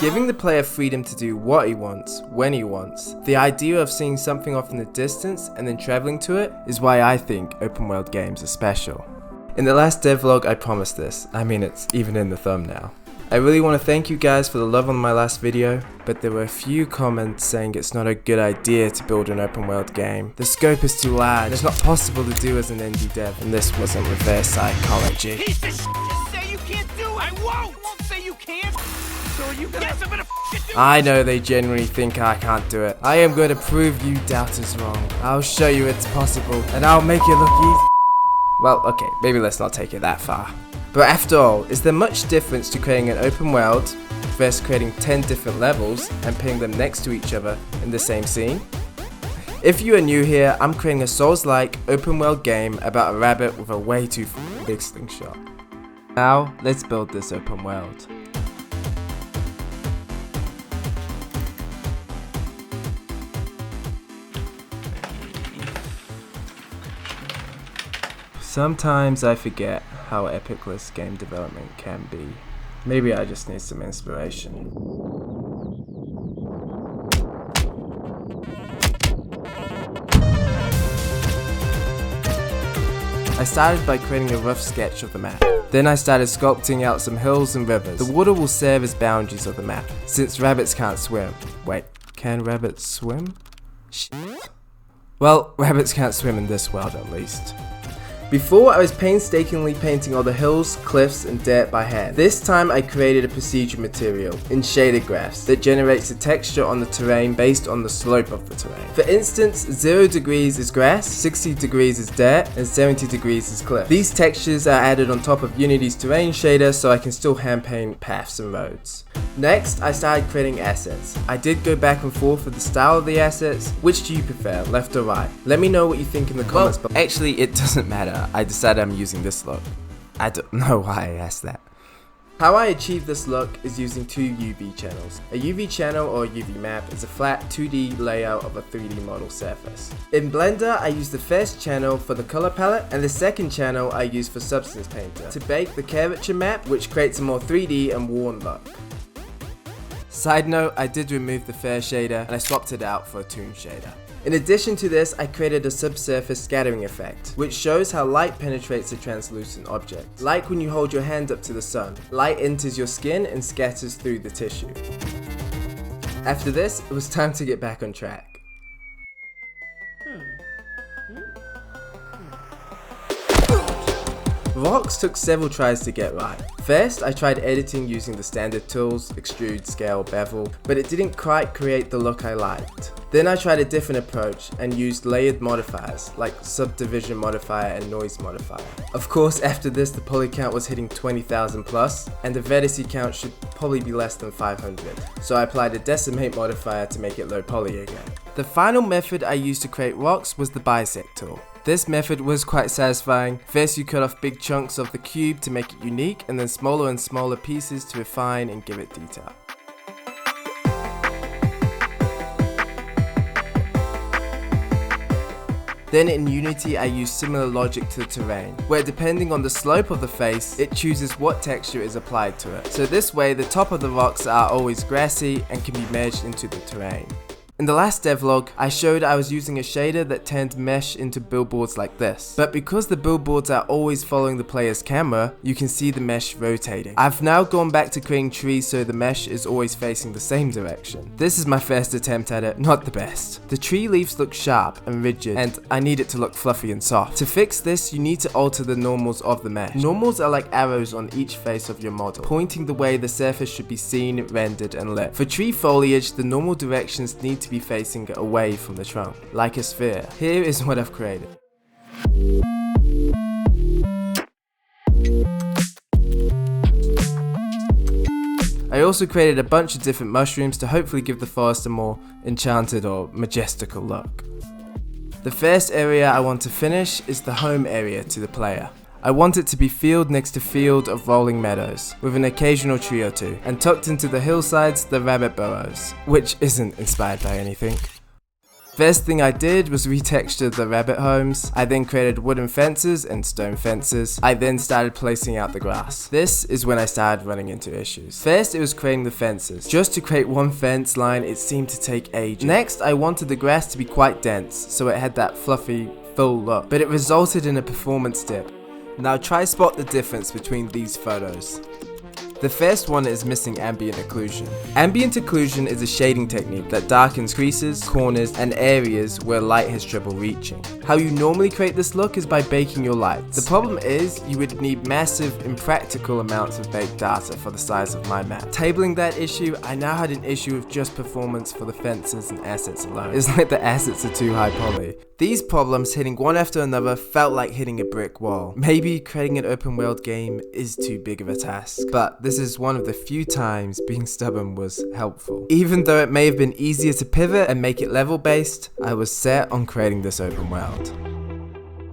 Giving the player freedom to do what he wants, when he wants, the idea of seeing something off in the distance and then traveling to it is why I think open world games are special. In the last devlog I promised this, I mean it's even in the thumbnail. I really want to thank you guys for the love on my last video, but there were a few comments saying it's not a good idea to build an open world game. The scope is too large, it's not possible to do as an indie dev, and this wasn't reverse psychology. Piece of shit, just say you can't do it! I won't say you can't! So are you gonna— Yes, I'm gonna f***ing do it! I know they genuinely think I can't do it. I am going to prove you doubters wrong. I'll show you it's possible, and I'll make it look easy. Well, okay, maybe let's not take it that far. But after all, is there much difference to creating an open world versus creating 10 different levels and putting them next to each other in the same scene? If you are new here, I'm creating a Souls-like open world game about a rabbit with a way too big slingshot. Now, let's build this open world. Sometimes I forget how epicless game development can be. Maybe I just need some inspiration. I started by creating a rough sketch of the map. Then I started sculpting out some hills and rivers. The water will serve as boundaries of the map, since rabbits can't swim. Wait, can rabbits swim? Shit. Well, rabbits can't swim in this world at least. Before, I was painstakingly painting all the hills, cliffs, and dirt by hand. This time I created a procedure material in shaded graphs that generates a texture on the terrain based on the slope of the terrain. For instance, 0 degrees is grass, 60 degrees is dirt, and 70 degrees is cliff. These textures are added on top of Unity's terrain shader so I can still hand paint paths and roads. Next, I started creating assets. I did go back and forth with the style of the assets. Which do you prefer, left or right? Let me know what you think in the comments below. Actually, it doesn't matter. I decided I'm using this look. I don't know why I asked that. How I achieve this look is using two UV channels. A UV channel or UV map is a flat 2D layout of a 3D model surface. In Blender, I use the first channel for the color palette and the second channel I use for Substance Painter to bake the curvature map, which creates a more 3D and worn look. Side note, I did remove the fair shader and I swapped it out for a toon shader. In addition to this, I created a subsurface scattering effect, which shows how light penetrates a translucent object. Like when you hold your hand up to the sun, light enters your skin and scatters through the tissue. After this, it was time to get back on track. Rocks took several tries to get right. First, I tried editing using the standard tools, extrude, scale, bevel, but it didn't quite create the look I liked. Then I tried a different approach and used layered modifiers, like subdivision modifier and noise modifier. Of course, after this the poly count was hitting 20,000 plus, and the vertice count should probably be less than 500, so I applied a decimate modifier to make it low poly again. The final method I used to create rocks was the bisect tool. This method was quite satisfying. First you cut off big chunks of the cube to make it unique, and then smaller and smaller pieces to refine and give it detail. Then in Unity I use similar logic to the terrain, where depending on the slope of the face, it chooses what texture is applied to it. So this way the top of the rocks are always grassy and can be merged into the terrain. In the last devlog, I showed I was using a shader that turned mesh into billboards like this. But because the billboards are always following the player's camera, you can see the mesh rotating. I've now gone back to creating trees so the mesh is always facing the same direction. This is my first attempt at it, not the best. The tree leaves look sharp and rigid, and I need it to look fluffy and soft. To fix this, you need to alter the normals of the mesh. Normals are like arrows on each face of your model, pointing the way the surface should be seen, rendered, and lit. For tree foliage, the normal directions need to be facing away from the trunk, like a sphere. Here is what I've created. I also created a bunch of different mushrooms to hopefully give the forest a more enchanted or majestical look. The first area I want to finish is the home area to the player. I want it to be field next to field of rolling meadows, with an occasional tree or two, and tucked into the hillsides the rabbit burrows, which isn't inspired by anything. First thing I did was retexture the rabbit homes. I then created wooden fences and stone fences. I then started placing out the grass. This is when I started running into issues. First, it was creating the fences. Just to create one fence line, it seemed to take ages. Next, I wanted the grass to be quite dense, so it had that fluffy, full look, but it resulted in a performance dip. Now try spot the difference between these photos. The first one is missing ambient occlusion. Ambient occlusion is a shading technique that darkens creases, corners, and areas where light has trouble reaching. How you normally create this look is by baking your lights. The problem is, you would need massive, impractical amounts of baked data for the size of my map. Tabling that issue, I now had an issue with just performance for the fences and assets alone. It's like the assets are too high poly. These problems hitting one after another felt like hitting a brick wall. Maybe creating an open world game is too big of a task, but this is one of the few times being stubborn was helpful. Even though it may have been easier to pivot and make it level based, I was set on creating this open world.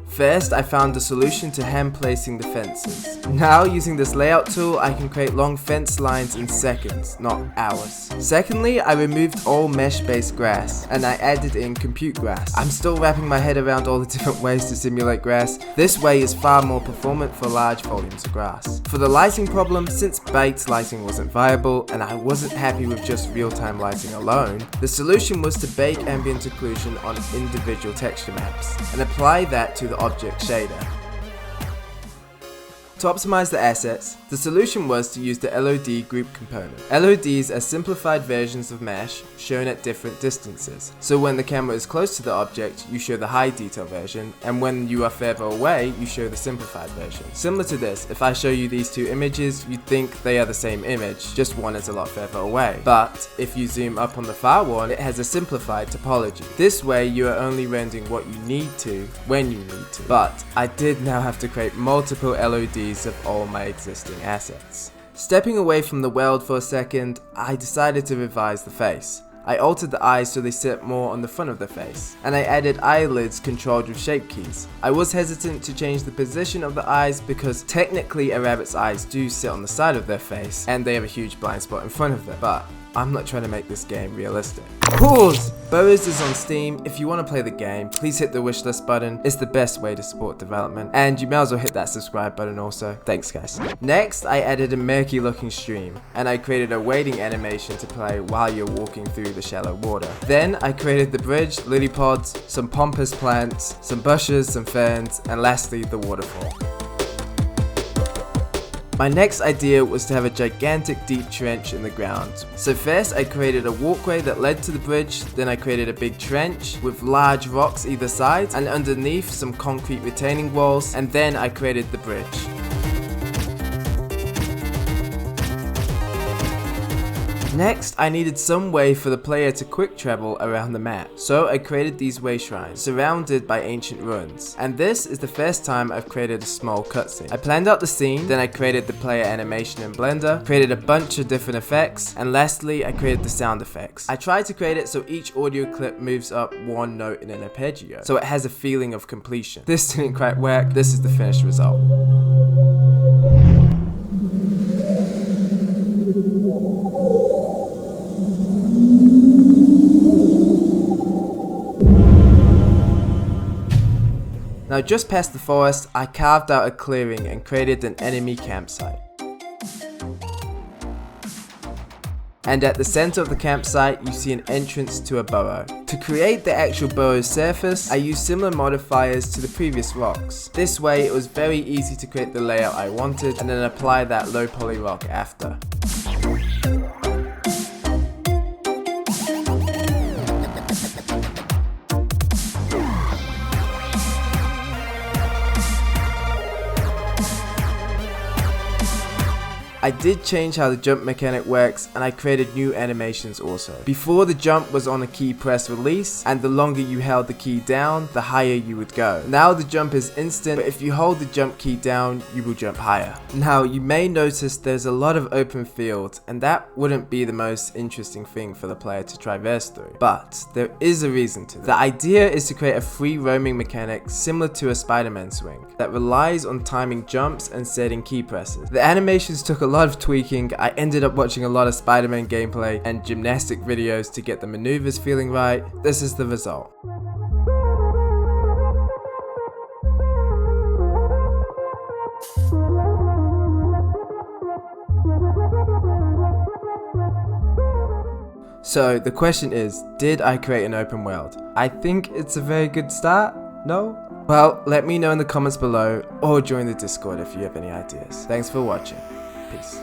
First, I found a solution to hand placing the fences. Now, using this layout tool, I can create long fence lines in seconds, not hours. Secondly, I removed all mesh-based grass, and I added in compute grass. I'm still wrapping my head around all the different ways to simulate grass. This way is far more performant for large volumes of grass. For the lighting problem, since baked lighting wasn't viable, and I wasn't happy with just real-time lighting alone, the solution was to bake ambient occlusion on individual texture maps, and apply that to the object shader. To optimize the assets, the solution was to use the LOD group component. LODs are simplified versions of mesh shown at different distances. So when the camera is close to the object, you show the high detail version, and when you are further away, you show the simplified version. Similar to this, if I show you these two images, you'd think they are the same image, just one is a lot further away. But if you zoom up on the far one, it has a simplified topology. This way, you are only rendering what you need to, when you need to. But I did now have to create multiple LODs of all my existing assets. Stepping away from the world for a second, I decided to revise the face. I altered the eyes so they sit more on the front of the face, and I added eyelids controlled with shape keys. I was hesitant to change the position of the eyes because technically a rabbit's eyes do sit on the side of their face, and they have a huge blind spot in front of them, but I'm not trying to make this game realistic. Pause! Burrows is on Steam. If you want to play the game, please hit the wishlist button. It's the best way to support development. And you may as well hit that subscribe button also. Thanks guys. Next, I added a murky looking stream, and I created a wading animation to play while you're walking through the shallow water. Then I created the bridge, lily pods, some pompous plants, some bushes, some ferns, and lastly the waterfall. My next idea was to have a gigantic deep trench in the ground. So first I created a walkway that led to the bridge, then I created a big trench with large rocks either side, and underneath some concrete retaining walls, and then I created the bridge. Next, I needed some way for the player to quick travel around the map, so I created these way shrines, surrounded by ancient ruins. And this is the first time I've created a small cutscene. I planned out the scene, then I created the player animation in Blender, created a bunch of different effects, and lastly, I created the sound effects. I tried to create it so each audio clip moves up one note in an arpeggio, so it has a feeling of completion. This didn't quite work, this is the finished result. Now just past the forest, I carved out a clearing and created an enemy campsite. And at the center of the campsite, you see an entrance to a burrow. To create the actual burrow's surface, I used similar modifiers to the previous rocks. This way, it was very easy to create the layout I wanted and then apply that low poly rock after. I did change how the jump mechanic works, and I created new animations also. Before, the jump was on a key press release, and the longer you held the key down, the higher you would go. Now the jump is instant, but if you hold the jump key down, you will jump higher. Now you may notice there's a lot of open field, and that wouldn't be the most interesting thing for the player to traverse through. But there is a reason to that. The idea is to create a free roaming mechanic similar to a Spider-Man swing that relies on timing jumps and setting key presses. The animations took a lot of tweaking, I ended up watching a lot of Spider-Man gameplay and gymnastic videos to get the maneuvers feeling right. This is the result. So the question is, did I create an open world? I think it's a very good start. No? Well, let me know in the comments below or join the Discord if you have any ideas. Thanks for watching. Peace.